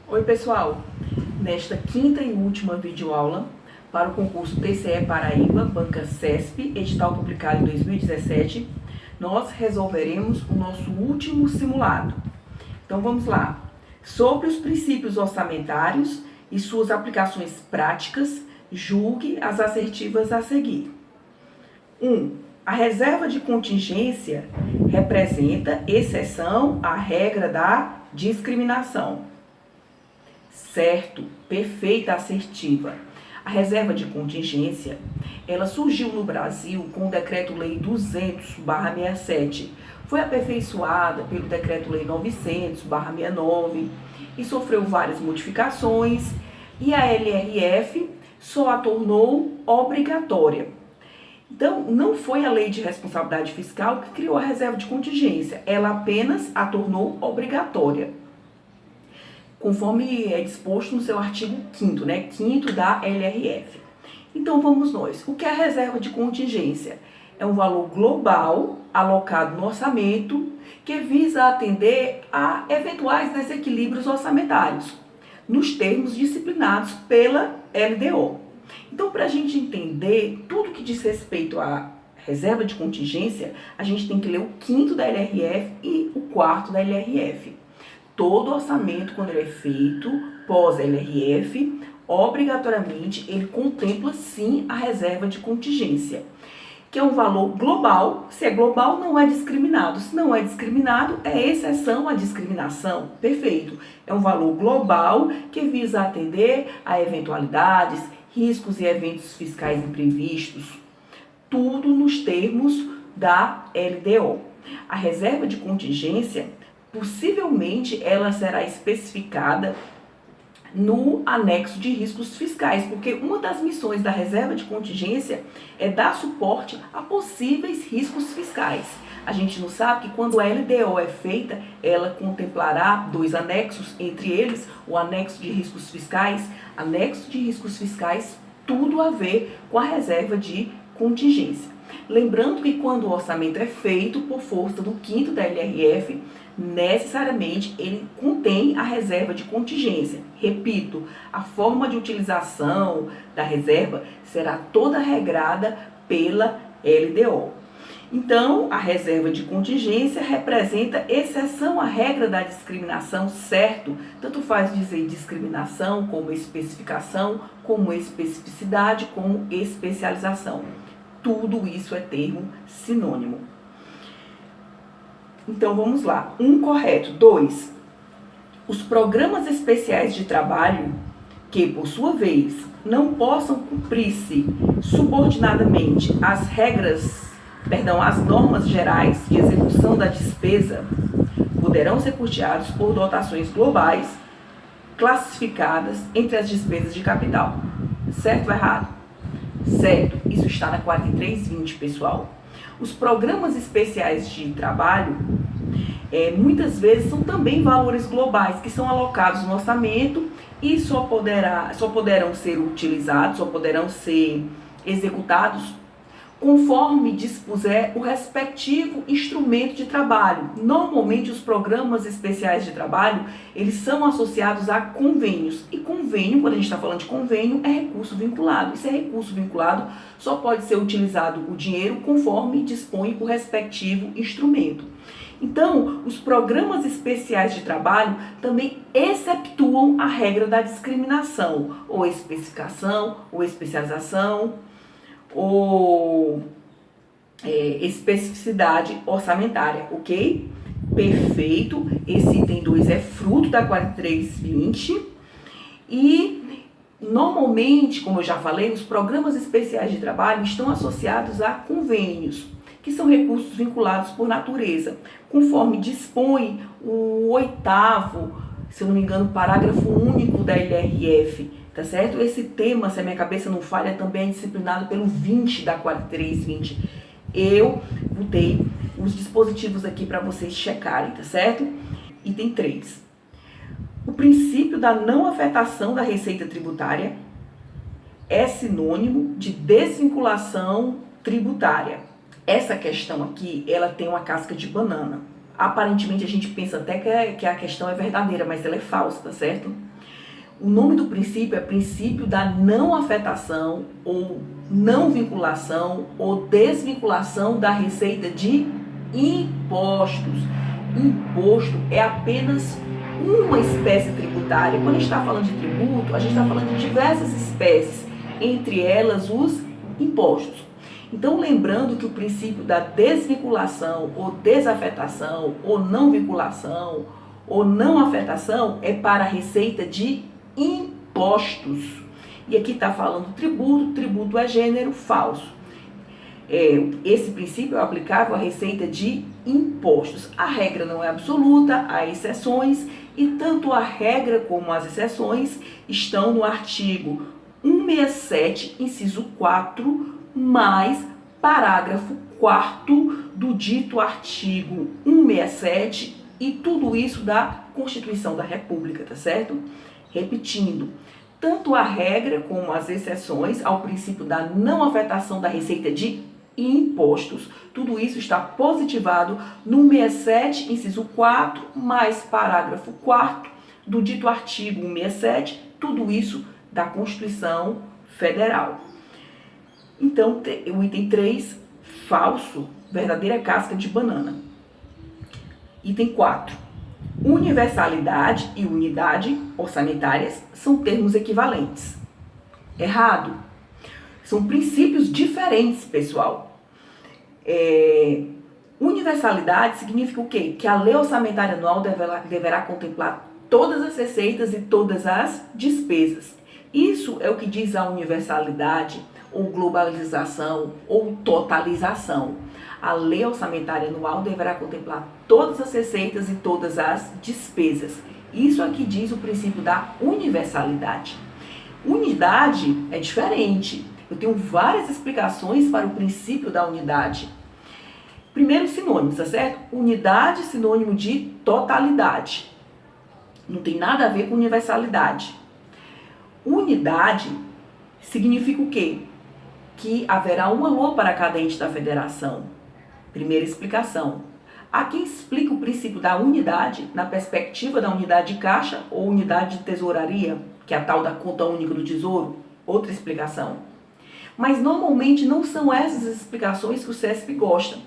Oi pessoal, nesta quinta e última videoaula para o concurso TCE Paraíba, Banca CESP, edital publicado em 2017, nós resolveremos o nosso último simulado. Então vamos lá. Sobre os princípios orçamentários e suas aplicações práticas, julgue as assertivas a seguir. 1. A reserva de contingência representa exceção à regra da discriminação. Certo, perfeita, assertiva. A reserva de contingência, ela surgiu no Brasil com o Decreto-Lei 200/67. Foi aperfeiçoada pelo Decreto-Lei 900/69 e sofreu várias modificações, e a LRF só a tornou obrigatória. Então, não foi a Lei de Responsabilidade Fiscal que criou a reserva de contingência, ela apenas a tornou obrigatória, conforme é disposto no seu artigo 5º, né? 5º da LRF. Então, vamos nós. O que é a reserva de contingência? É um valor global alocado no orçamento que visa atender a eventuais desequilíbrios orçamentários, nos termos disciplinados pela LDO. Então, para a gente entender tudo que diz respeito à reserva de contingência, a gente tem que ler o 5º da LRF e o 4º da LRF. Todo orçamento, quando ele é feito pós-LRF, obrigatoriamente ele contempla sim a reserva de contingência, que é um valor global. Se é global, não é discriminado. Se não é discriminado, é exceção à discriminação. Perfeito. É um valor global que visa atender a eventualidades, riscos e eventos fiscais imprevistos, tudo nos termos da LDO. A reserva de contingência, possivelmente, ela será especificada no anexo de riscos fiscais, porque uma das missões da reserva de contingência é dar suporte a possíveis riscos fiscais. A gente não sabe que quando a LDO é feita, ela contemplará 2 anexos, entre eles o anexo de riscos fiscais. Anexo de riscos fiscais, tudo a ver com a reserva de contingência. Lembrando que quando o orçamento é feito por força do 5º da LRF, necessariamente ele contém a reserva de contingência. Repito, a forma de utilização da reserva será toda regrada pela LDO. Então, a reserva de contingência representa exceção à regra da discriminação, certo? Tanto faz dizer discriminação, como especificação, como especificidade, como especialização. Tudo isso é termo sinônimo. Então, vamos lá. 1 correto. 2. Os programas especiais de trabalho que, por sua vez, não possam cumprir-se subordinadamente às normas gerais de execução da despesa, poderão ser custeados por dotações globais classificadas entre as despesas de capital. Certo ou errado? Certo. Isso está na 4320, pessoal. Os programas especiais de trabalho, muitas vezes, são também valores globais que são alocados no orçamento e só poderão ser utilizados, só poderão ser executados conforme dispuser o respectivo instrumento de trabalho. Normalmente, os programas especiais de trabalho, eles são associados a convênios. E convênio, quando a gente está falando de convênio, é recurso vinculado. E se é recurso vinculado, só pode ser utilizado o dinheiro conforme dispõe o respectivo instrumento. Então, os programas especiais de trabalho também exceptuam a regra da discriminação, ou especificação, ou especialização, ou especificidade orçamentária, ok? Perfeito. Esse item 2 é fruto da 4320 e, normalmente, como eu já falei, os programas especiais de trabalho estão associados a convênios, que são recursos vinculados por natureza, conforme dispõe o 8º, se eu não me engano, parágrafo único da LRF, tá certo? Esse tema, se a minha cabeça não falha, também é disciplinado pelo 20 da 4320. Eu botei os dispositivos aqui para vocês checarem, tá certo? Item 3. O princípio da não afetação da receita tributária é sinônimo de desvinculação tributária. Essa questão aqui, ela tem uma casca de banana. aparentemente a gente pensa até que a questão é verdadeira, mas ela é falsa, tá certo? O nome do princípio é princípio da não afetação ou não vinculação ou desvinculação da receita de impostos. Imposto é apenas uma espécie tributária. Quando a gente está falando de tributo, a gente está falando de diversas espécies, entre elas os impostos. Então, lembrando que o princípio da desvinculação ou desafetação ou não vinculação ou não afetação é para a receita de impostos. E aqui está falando tributo, tributo é gênero falso. Esse princípio é aplicável à receita de impostos. A regra não é absoluta, há exceções, e tanto a regra como as exceções estão no artigo 167, inciso 4, mais parágrafo 4º do dito artigo 167, e tudo isso da Constituição da República, tá certo? Repetindo, tanto a regra como as exceções ao princípio da não afetação da receita de impostos, tudo isso está positivado no 167, inciso 4, mais parágrafo 4º do dito artigo 167, tudo isso da Constituição Federal. Então, o item 3, falso, verdadeira casca de banana. Item 4, universalidade e unidade orçamentárias são termos equivalentes. Errado. São princípios diferentes, pessoal. Universalidade significa o quê? Que a lei orçamentária anual deverá contemplar todas as receitas e todas as despesas. Isso é o que diz a universalidade, ou globalização, ou totalização. A lei orçamentária anual deverá contemplar todas as receitas e todas as despesas. Isso é o que diz o princípio da universalidade. Unidade é diferente. Eu tenho várias explicações para o princípio da unidade. Primeiro, sinônimos, tá certo? Unidade, sinônimo de totalidade. Não tem nada a ver com universalidade. Unidade significa o quê? Que haverá uma lua para cada ente da federação. Primeira explicação. Há quem explica o princípio da unidade na perspectiva da unidade de caixa ou unidade de tesouraria, que é a tal da conta única do tesouro. Outra explicação. Mas normalmente não são essas as explicações que o CESP gosta.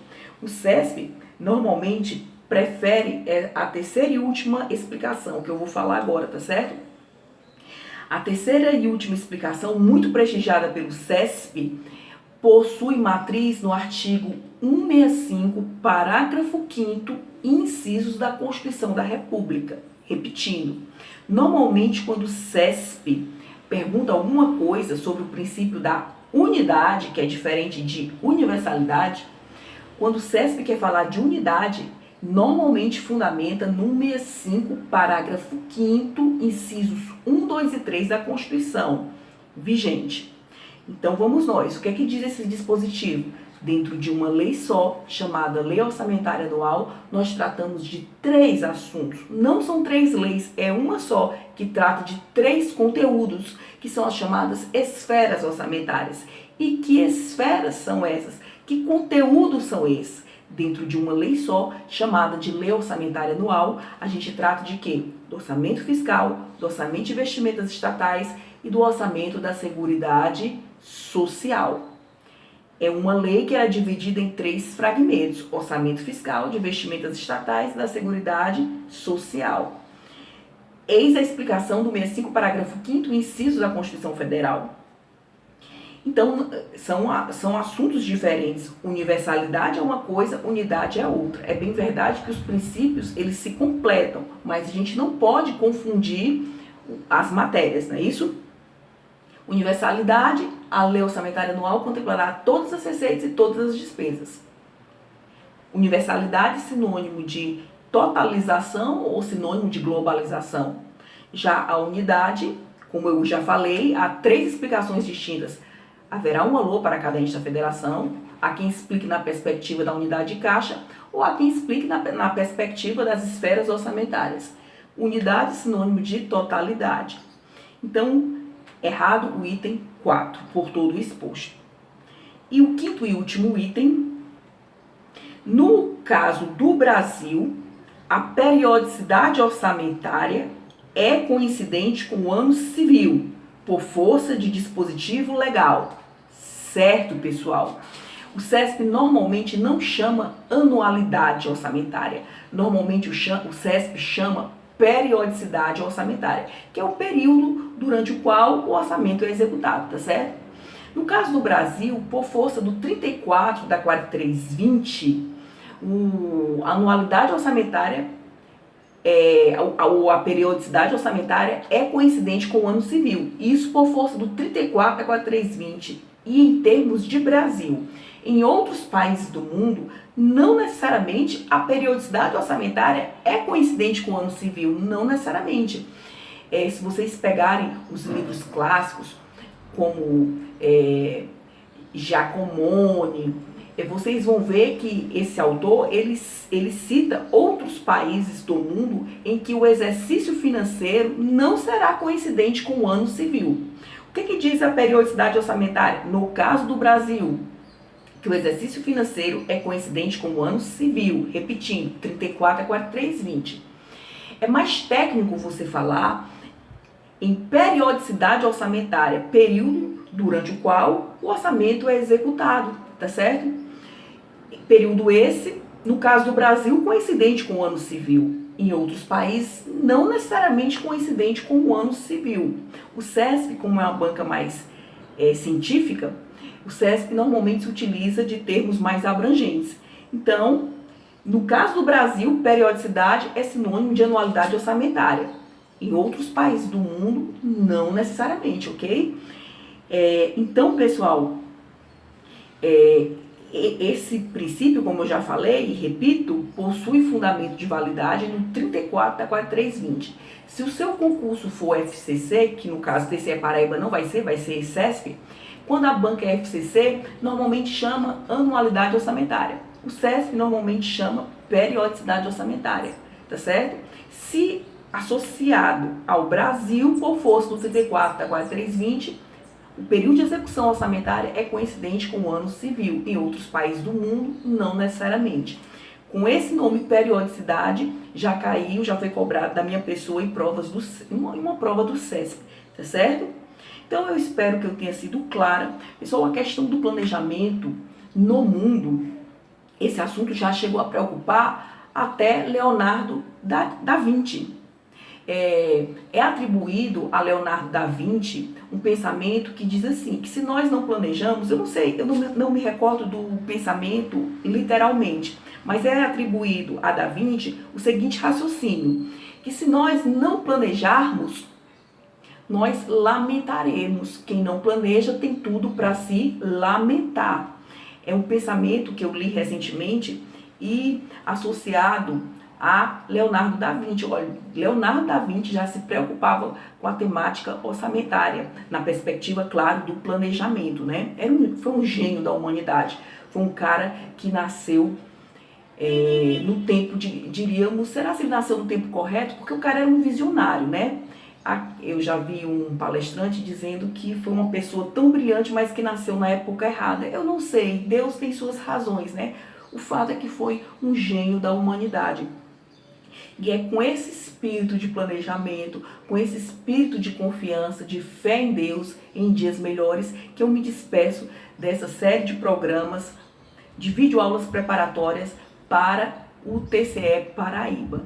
O CESP normalmente prefere a terceira e última explicação, que eu vou falar agora, tá certo? A terceira e última explicação, muito prestigiada pelo CESP, possui matriz no artigo 165, parágrafo 5º, incisos da Constituição da República. Repetindo, normalmente quando o CESP pergunta alguma coisa sobre o princípio da unidade, que é diferente de universalidade, quando o CESP quer falar de unidade, normalmente fundamenta no 165, parágrafo 5º, incisos 1, 2 e 3 da Constituição vigente. Então vamos nós, o que é que diz esse dispositivo? Dentro de uma lei só, chamada Lei Orçamentária Anual, nós tratamos de 3 assuntos. Não são 3 leis, é uma só, que trata de 3 conteúdos, que são as chamadas esferas orçamentárias. E que esferas são essas? Que conteúdos são esses? Dentro de uma lei só, chamada de Lei Orçamentária Anual, a gente trata de quê? Do orçamento fiscal, do orçamento de investimentos estatais e do orçamento da Seguridade Social. É uma lei que era dividida em 3 fragmentos: orçamento fiscal, de investimentos estatais e da Seguridade Social. Eis a explicação do 65, parágrafo 5º, inciso da Constituição Federal. Então, são assuntos diferentes. Universalidade é uma coisa, unidade é outra. É bem verdade que os princípios, eles se completam, mas a gente não pode confundir as matérias, não é isso? Universalidade, a Lei Orçamentária Anual contemplará todas as receitas e todas as despesas. Universalidade, sinônimo de totalização ou sinônimo de globalização. Já a unidade, como eu já falei, há 3 explicações distintas. Haverá uma LOA para cada ente da federação, há quem explique na perspectiva da unidade de caixa ou há quem explique na perspectiva das esferas orçamentárias. Unidade, sinônimo de totalidade. Então, errado o item 4, por todo o exposto. E o 5º e último item, No caso do Brasil, a periodicidade orçamentária é coincidente com o ano civil, por força de dispositivo legal. Certo, pessoal? O CESP normalmente não chama anualidade orçamentária. Normalmente o CESP chama periodicidade orçamentária, que é o período durante o qual o orçamento é executado, tá certo? No caso do Brasil, por força do 34 da 4320, a anualidade orçamentária, a periodicidade orçamentária é coincidente com o ano civil. Isso por força do 34 da 4320. E em termos de Brasil, em outros países do mundo, não necessariamente a periodicidade orçamentária é coincidente com o ano civil, não necessariamente. Se vocês pegarem os livros clássicos, como Giacomoni, vocês vão ver que esse autor, ele cita outros países do mundo em que o exercício financeiro não será coincidente com o ano civil. O que diz a periodicidade orçamentária? No caso do Brasil, que o exercício financeiro é coincidente com o ano civil, repetindo, 34 a 4320. É mais técnico você falar em periodicidade orçamentária, período durante o qual o orçamento é executado, tá certo? Período esse, no caso do Brasil, coincidente com o ano civil. Em outros países, não necessariamente coincidente com o ano civil. O CESP, como é uma banca mais científica, o CESP normalmente se utiliza de termos mais abrangentes. Então, no caso do Brasil, periodicidade é sinônimo de anualidade orçamentária. Em outros países do mundo, não necessariamente, ok? Então, pessoal, esse princípio, como eu já falei e repito, possui fundamento de validade no 34 da 4320. Se o seu concurso for FCC, que no caso TCE Paraíba não vai ser CESP, quando a banca é FCC, normalmente chama anualidade orçamentária. O CESP normalmente chama periodicidade orçamentária, tá certo? Se associado ao Brasil, por força do 34 da 4320, o período de execução orçamentária é coincidente com o ano civil. Em outros países do mundo, não necessariamente. Com esse nome periodicidade, já foi cobrado da minha pessoa em uma prova do CESP, tá certo? Então eu espero que eu tenha sido clara. Pessoal, a questão do planejamento no mundo, esse assunto já chegou a preocupar até Leonardo da Vinci. É atribuído a Leonardo da Vinci um pensamento que diz assim, que se nós não planejamos, eu não me recordo do pensamento literalmente, mas é atribuído a Da Vinci o seguinte raciocínio, que se nós não planejarmos, nós lamentaremos. Quem não planeja tem tudo para se lamentar. É um pensamento que eu li recentemente e associado a Leonardo da Vinci. Olha, Leonardo da Vinci já se preocupava com a temática orçamentária, na perspectiva, claro, do planejamento, né? Foi um gênio da humanidade. Foi um cara que nasceu no tempo, diríamos, será que ele nasceu no tempo correto? Porque o cara era um visionário, né? Eu já vi um palestrante dizendo que foi uma pessoa tão brilhante, mas que nasceu na época errada. Eu não sei, Deus tem suas razões, né? O fato é que foi um gênio da humanidade. E é com esse espírito de planejamento, com esse espírito de confiança, de fé em Deus, em dias melhores, que eu me despeço dessa série de programas, de videoaulas preparatórias para o TCE Paraíba.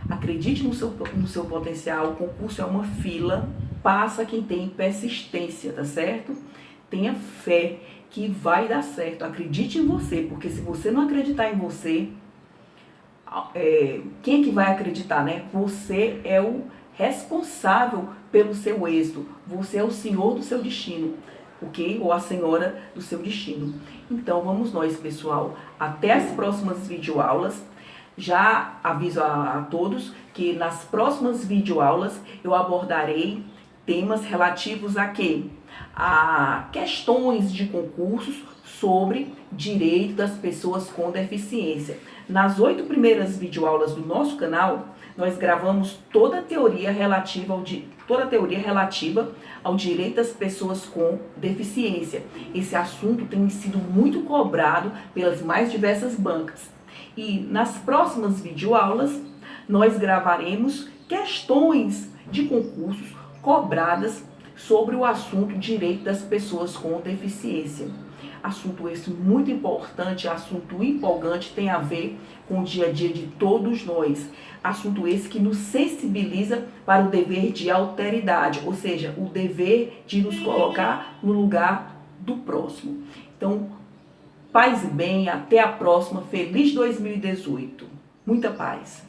Acredite no seu potencial, o concurso é uma fila, passa quem tem persistência, tá certo? Tenha fé que vai dar certo, acredite em você, porque se você não acreditar em você, quem é que vai acreditar, né? Você é o responsável pelo seu êxito, você é o senhor do seu destino, ok? Ou a senhora do seu destino. Então vamos nós, pessoal, até as próximas videoaulas. Já aviso a todos que nas próximas videoaulas eu abordarei temas relativos a quê? A questões de concursos sobre direito das pessoas com deficiência. Nas 8 primeiras videoaulas do nosso canal, nós gravamos toda a teoria relativa ao direito das pessoas com deficiência. Esse assunto tem sido muito cobrado pelas mais diversas bancas. E nas próximas videoaulas, nós gravaremos questões de concursos cobradas sobre o assunto direito das pessoas com deficiência. Assunto esse muito importante, assunto empolgante, tem a ver com o dia a dia de todos nós. Assunto esse que nos sensibiliza para o dever de alteridade, ou seja, o dever de nos colocar no lugar do próximo. Então, paz e bem, até a próxima, feliz 2018. Muita paz.